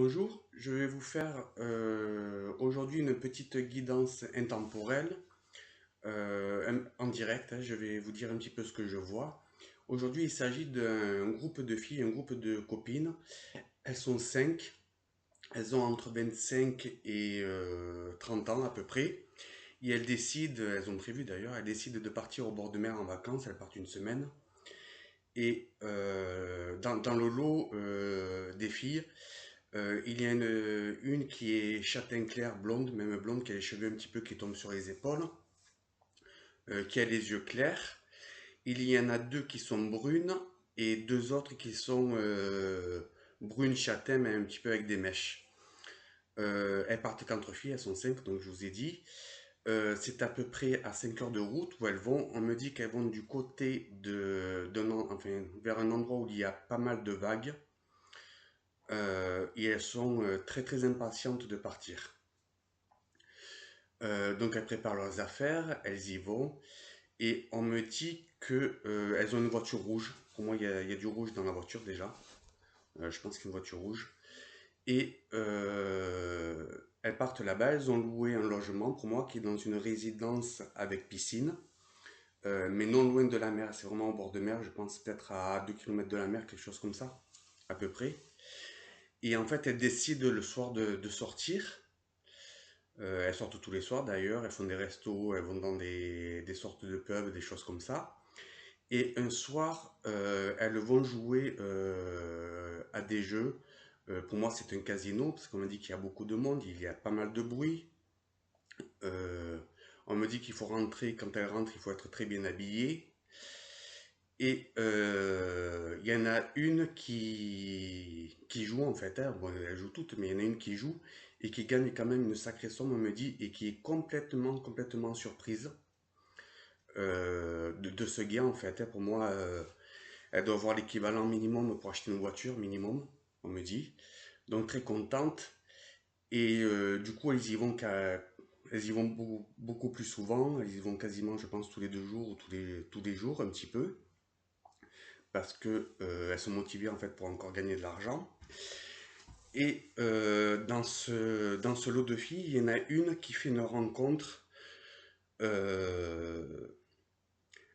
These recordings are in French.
Bonjour, je vais vous faire aujourd'hui une petite guidance intemporelle en direct, hein. Je vais vous dire un petit peu ce que je vois. Aujourd'hui, il s'agit d'un groupe de filles, un groupe de copines. Elles sont cinq, elles ont entre 25 et 30 ans à peu près. Et elles décident, elles ont prévu d'ailleurs, elles décident de partir au bord de mer en vacances. Elles partent une semaine. Et dans le lot des filles, il y a une qui est châtain clair, blonde, même blonde, qui a les cheveux un petit peu qui tombent sur les épaules, qui a les yeux clairs. Il y en a deux qui sont brunes et deux autres qui sont brunes châtain, mais un petit peu avec des mèches. Elles partent qu'entre filles, elles sont cinq, donc je vous ai dit. C'est à peu près à 5 heures de route où elles vont. On me dit qu'elles vont du côté enfin, vers un endroit où il y a pas mal de vagues. Et elles sont très très impatientes de partir. Donc elles préparent leurs affaires, elles y vont, et on me dit que elles ont une voiture rouge. Pour moi, il y a du rouge dans la voiture déjà. Je pense qu'il y a une voiture rouge. Et elles partent là-bas, elles ont loué un logement pour moi qui est dans une résidence avec piscine, mais non loin de la mer. C'est vraiment au bord de mer, je pense peut-être à 2 kilomètres de la mer, quelque chose comme ça, à peu près. Et en fait, elles décident le soir de sortir. Elles sortent tous les soirs d'ailleurs, elles font des restos, elles vont dans des sortes de pubs, des choses comme ça. Et un soir, elles vont jouer à des jeux. Pour moi, c'est un casino, parce qu'on me dit qu'il y a beaucoup de monde, il y a pas mal de bruit. Euh, on me dit qu'il faut rentrer, quand elles rentrent, il faut être très bien habillé. Et il y en a une qui joue en fait, hein. Bon, elle joue toutes, mais il y en a une qui joue et qui gagne quand même une sacrée somme, on me dit, et qui est complètement surprise de ce gain en fait, hein. Pour moi, elle doit avoir l'équivalent minimum pour acheter une voiture, minimum, on me dit. Donc très contente. Et du coup, elles y vont beaucoup plus souvent. Elles y vont quasiment, je pense, tous les 2 jours ou tous les jours, un petit peu parce que elles sont motivées en fait pour encore gagner de l'argent. Et dans ce lot de filles, il y en a une qui fait une rencontre euh,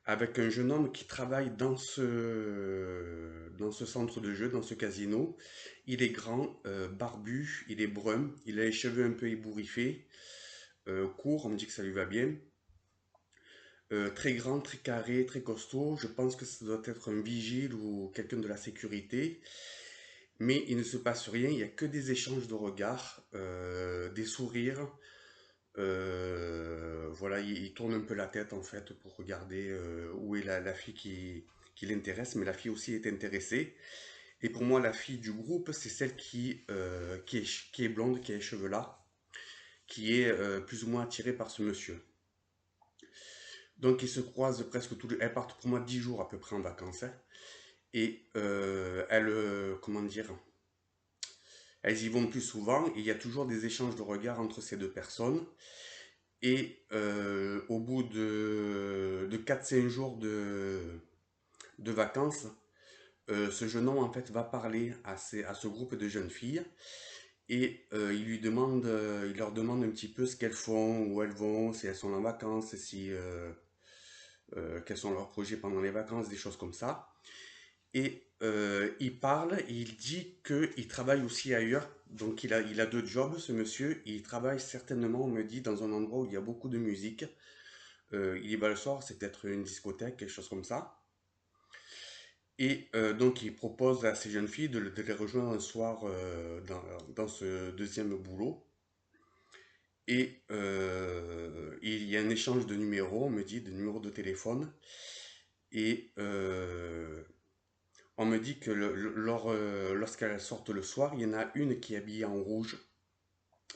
avec un jeune homme qui travaille dans ce centre de jeu, dans ce casino. Il est grand, barbu, il est brun, il a les cheveux un peu ébouriffés, court, on me dit que ça lui va bien. Très grand, très carré, très costaud. Je pense que ça doit être un vigile ou quelqu'un de la sécurité. Mais il ne se passe rien, il n'y a que des échanges de regards, des sourires. Voilà, il tourne un peu la tête en fait pour regarder où est la fille qui l'intéresse, mais la fille aussi est intéressée. Et pour moi, la fille du groupe, c'est celle qui est blonde, qui a les cheveux là, qui est plus ou moins attirée par ce monsieur. Donc ils se croisent presque tous les... Elles partent pour moi 10 jours à peu près en vacances, hein. Et comment dire, elles y vont plus souvent, et il y a toujours des échanges de regards entre ces deux personnes. Et au bout de 4-5 jours de vacances, ce jeune homme en fait va parler à ce groupe de jeunes filles et il leur demande un petit peu ce qu'elles font, où elles vont, si elles sont en vacances, quels sont leurs projets pendant les vacances, des choses comme ça. Et il parle, et il dit qu'il travaille aussi ailleurs. Donc il a deux jobs, ce monsieur. Il travaille certainement, on me dit, dans un endroit où il y a beaucoup de musique. Il y va le soir, c'est peut-être une discothèque, quelque chose comme ça. Et donc il propose à ces jeunes filles de les rejoindre un soir dans ce deuxième boulot. Et il y a un échange de numéros, on me dit, de numéros de téléphone. Et on me dit que lorsqu'elles sortent le soir, il y en a une qui est habillée en rouge.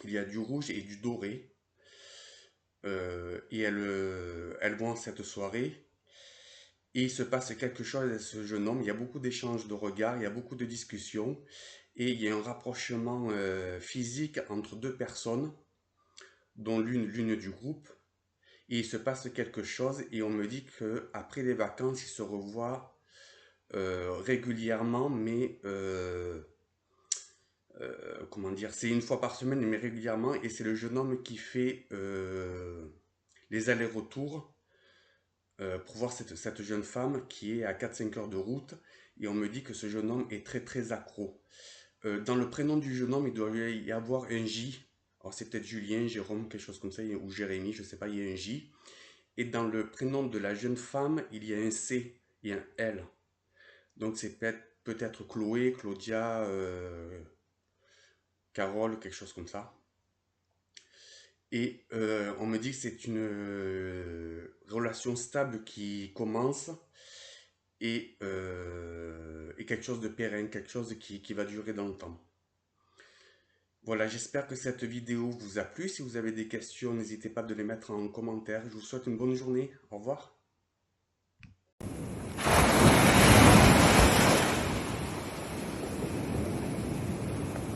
Il y a du rouge et du doré. Et elles vont à cette soirée. Et il se passe quelque chose avec ce jeune homme. Il y a beaucoup d'échanges de regards, il y a beaucoup de discussions. Et il y a un rapprochement physique entre deux personnes, dont l'une du groupe. Et il se passe quelque chose. Et on me dit qu'après les vacances, ils se revoient régulièrement, mais comment dire, c'est une fois par semaine, mais régulièrement, et c'est le jeune homme qui fait les allers-retours pour voir cette jeune femme qui est à 4 5 heures de route, et on me dit que ce jeune homme est très très accro. Dans le prénom du jeune homme, il doit y avoir un J. Alors c'est peut-être Julien, Jérôme, quelque chose comme ça, ou Jérémy, je sais pas, il y a un J. Et dans le prénom de la jeune femme, il y a un C et un L. Donc c'est peut-être Chloé, Claudia, Carole, quelque chose comme ça. Et on me dit que c'est une relation stable qui commence et quelque chose de pérenne, quelque chose qui va durer dans le temps. Voilà, j'espère que cette vidéo vous a plu. Si vous avez des questions, n'hésitez pas de les mettre en commentaire. Je vous souhaite une bonne journée. Au revoir.